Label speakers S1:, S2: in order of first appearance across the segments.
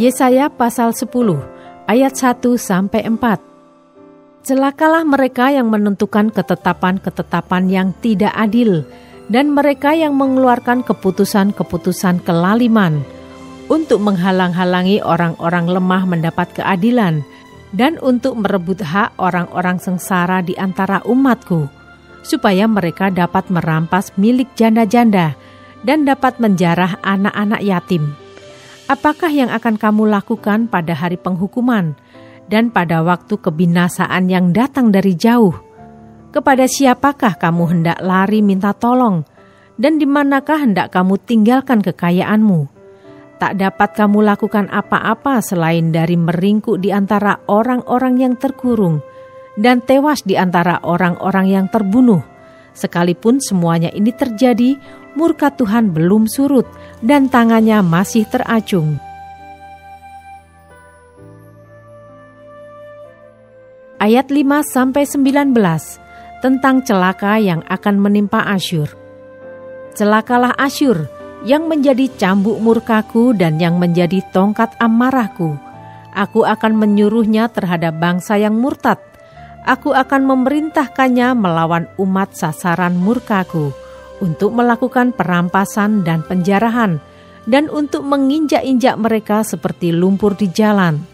S1: Yesaya pasal 10 ayat 1-4. Celakalah mereka yang menentukan ketetapan-ketetapan yang tidak adil dan mereka yang mengeluarkan keputusan-keputusan kelaliman untuk menghalang-halangi orang-orang lemah mendapat keadilan dan untuk merebut hak orang-orang sengsara di antara umatku, supaya mereka dapat merampas milik janda-janda dan dapat menjarah anak-anak yatim. Apakah yang akan kamu lakukan pada hari penghukuman dan pada waktu kebinasaan yang datang dari jauh? Kepada siapakah kamu hendak lari minta tolong, dan di manakah hendak kamu tinggalkan kekayaanmu? Tak dapat kamu lakukan apa-apa selain dari meringkuk di antara orang-orang yang terkurung dan tewas di antara orang-orang yang terbunuh. Sekalipun semuanya ini terjadi, murka Tuhan belum surut dan tangannya masih teracung. Ayat 5-19 tentang celaka yang akan menimpa Asyur. Celakalah Asyur yang menjadi cambuk murkaku dan yang menjadi tongkat amarahku. Aku akan menyuruhnya terhadap bangsa yang murtad. Aku akan memerintahkannya melawan umat sasaran murkaku, untuk melakukan perampasan dan penjarahan, dan untuk menginjak-injak mereka seperti lumpur di jalan.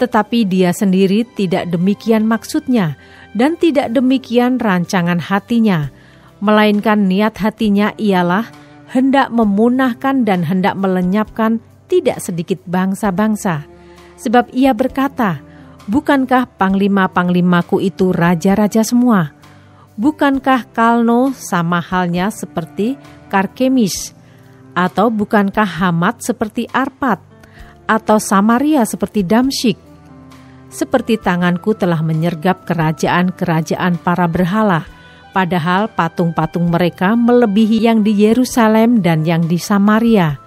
S1: Tetapi dia sendiri tidak demikian maksudnya, dan tidak demikian rancangan hatinya, melainkan niat hatinya ialah hendak memunahkan dan hendak melenyapkan tidak sedikit bangsa-bangsa. Sebab ia berkata, bukankah panglima-panglimaku itu raja-raja semua? Bukankah Kalno sama halnya seperti Karkemis? Atau bukankah Hamat seperti Arpad? Atau Samaria seperti Damsyik? Seperti tanganku telah menyergap kerajaan-kerajaan para berhala, padahal patung-patung mereka melebihi yang di Yerusalem dan yang di Samaria.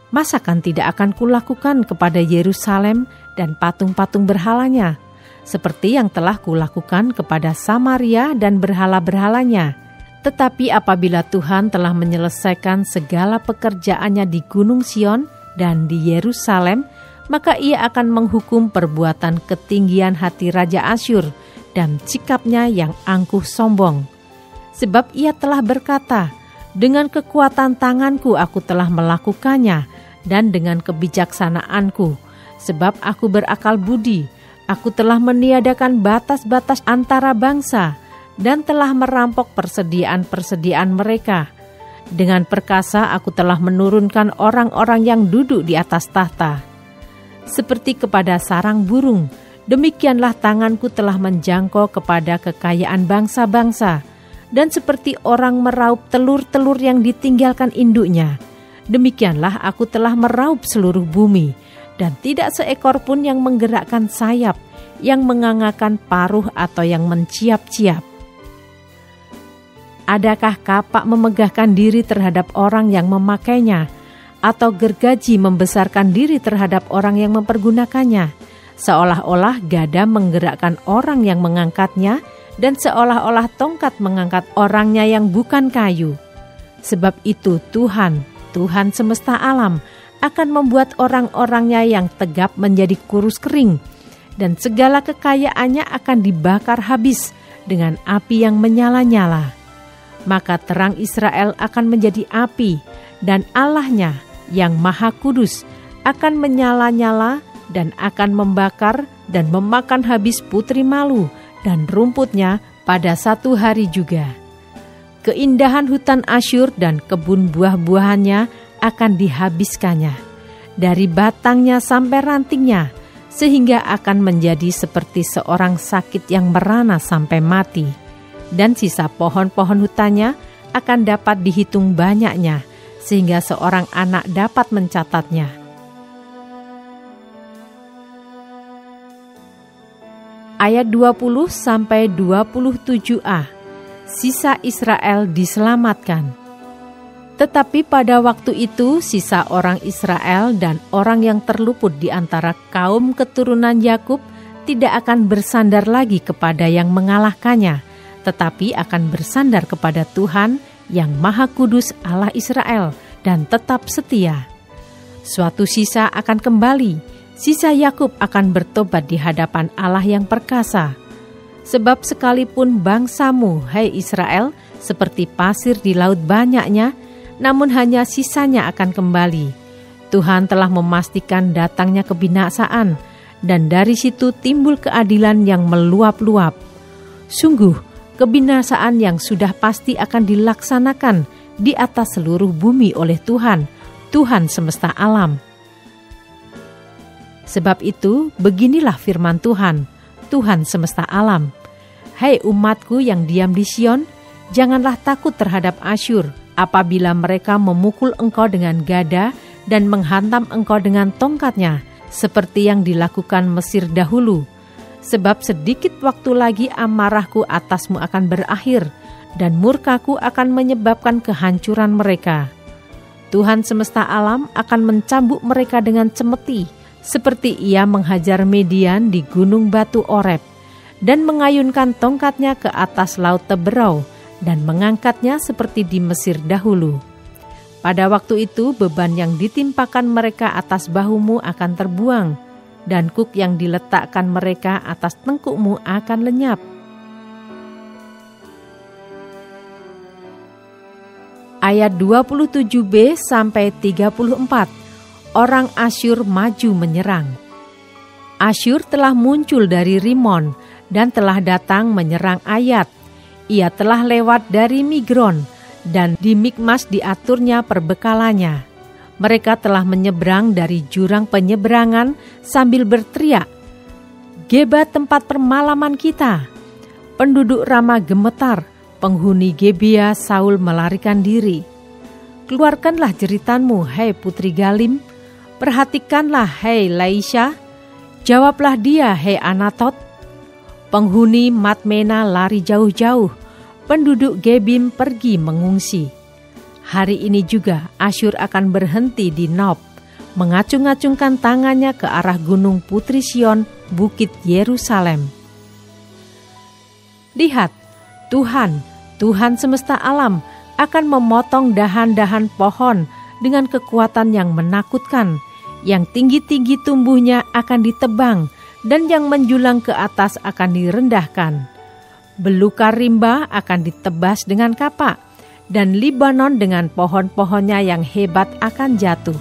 S1: Masakan tidak akan kulakukan kepada Yerusalem dan patung-patung berhalanya, seperti yang telah kulakukan kepada Samaria dan berhala-berhalanya. Tetapi apabila Tuhan telah menyelesaikan segala pekerjaannya di Gunung Sion dan di Yerusalem, maka ia akan menghukum perbuatan ketinggian hati Raja Asyur dan sikapnya yang angkuh sombong. Sebab ia telah berkata, dengan kekuatan tanganku aku telah melakukannya, dan dengan kebijaksanaanku, sebab aku berakal budi, aku telah meniadakan batas-batas antara bangsa dan telah merampok persediaan-persediaan mereka. Dengan perkasa aku telah menurunkan orang-orang yang duduk di atas tahta. Seperti kepada sarang burung, demikianlah tanganku telah menjangkau kepada kekayaan bangsa-bangsa, dan seperti orang meraup telur-telur yang ditinggalkan induknya, demikianlah aku telah meraup seluruh bumi, dan tidak seekor pun yang menggerakkan sayap, yang mengangakan paruh atau yang menciap-ciap. Adakah kapak memegahkan diri terhadap orang yang memakainya, atau gergaji membesarkan diri terhadap orang yang mempergunakannya? Seolah-olah gada menggerakkan orang yang mengangkatnya, dan seolah-olah tongkat mengangkat orangnya yang bukan kayu. Sebab itu Tuhan semesta alam, akan membuat orang-orangnya yang tegap menjadi kurus kering, dan segala kekayaannya akan dibakar habis dengan api yang menyala-nyala. Maka terang Israel akan menjadi api, dan Allahnya yang Maha Kudus akan menyala-nyala dan akan membakar dan memakan habis putri malu dan rumputnya pada satu hari juga. Keindahan hutan Asyur dan kebun buah-buahannya akan dihabiskannya, dari batangnya sampai rantingnya, sehingga akan menjadi seperti seorang sakit yang merana sampai mati. Dan sisa pohon-pohon hutannya akan dapat dihitung banyaknya, sehingga seorang anak dapat mencatatnya. Ayat 20-27a. Sisa Israel diselamatkan. Tetapi pada waktu itu sisa orang Israel dan orang yang terluput di antara kaum keturunan Yakub tidak akan bersandar lagi kepada yang mengalahkannya, tetapi akan bersandar kepada Tuhan yang Maha Kudus Allah Israel dan tetap setia. Suatu sisa akan kembali, Sisa Yakub akan bertobat di hadapan Allah yang perkasa. Sebab sekalipun bangsamu, hai Israel, seperti pasir di laut banyaknya, namun hanya sisanya akan kembali. Tuhan telah memastikan datangnya kebinasaan, dan dari situ timbul keadilan yang meluap-luap. Sungguh, kebinasaan yang sudah pasti akan dilaksanakan di atas seluruh bumi oleh Tuhan, Tuhan semesta alam. Sebab itu, beginilah firman Tuhan, Tuhan semesta alam. Hai umatku yang diam di Sion, janganlah takut terhadap Asyur apabila mereka memukul engkau dengan gada dan menghantam engkau dengan tongkatnya, seperti yang dilakukan Mesir dahulu. Sebab sedikit waktu lagi amarahku atasmu akan berakhir, dan murkaku akan menyebabkan kehancuran mereka. Tuhan semesta alam akan mencambuk mereka dengan cemeti, seperti ia menghajar Median di gunung batu Oreb, dan mengayunkan tongkatnya ke atas laut Teberau, dan mengangkatnya seperti di Mesir dahulu. Pada waktu itu beban yang ditimpakan mereka atas bahumu akan terbuang, dan kuk yang diletakkan mereka atas tengkukmu akan lenyap. Ayat 27b sampai 34. Orang Asyur maju menyerang. Asyur telah muncul dari Rimon dan telah datang menyerang Ayat. Ia telah lewat dari Migron, dan di Mikmas diaturnya perbekalannya. Mereka telah menyeberang dari jurang penyeberangan sambil berteriak, Geba tempat permalaman kita. Penduduk Rama gemetar, penghuni Gebea Saul melarikan diri. Keluarkanlah jeritanmu, hai putri Galim. Perhatikanlah, hai Laisha. Jawablah dia, hai Anatot. Penghuni Madmena lari jauh-jauh, penduduk Gebim pergi mengungsi. Hari ini juga Asyur akan berhenti di Nob, mengacung-acungkan tangannya ke arah gunung Putri Sion, bukit Yerusalem. Lihat, Tuhan semesta alam akan memotong dahan-dahan pohon dengan kekuatan yang menakutkan. Yang tinggi-tinggi tumbuhnya akan ditebang, dan yang menjulang ke atas akan direndahkan. Belukar rimba akan ditebas dengan kapak, dan Libanon dengan pohon-pohonnya yang hebat akan jatuh.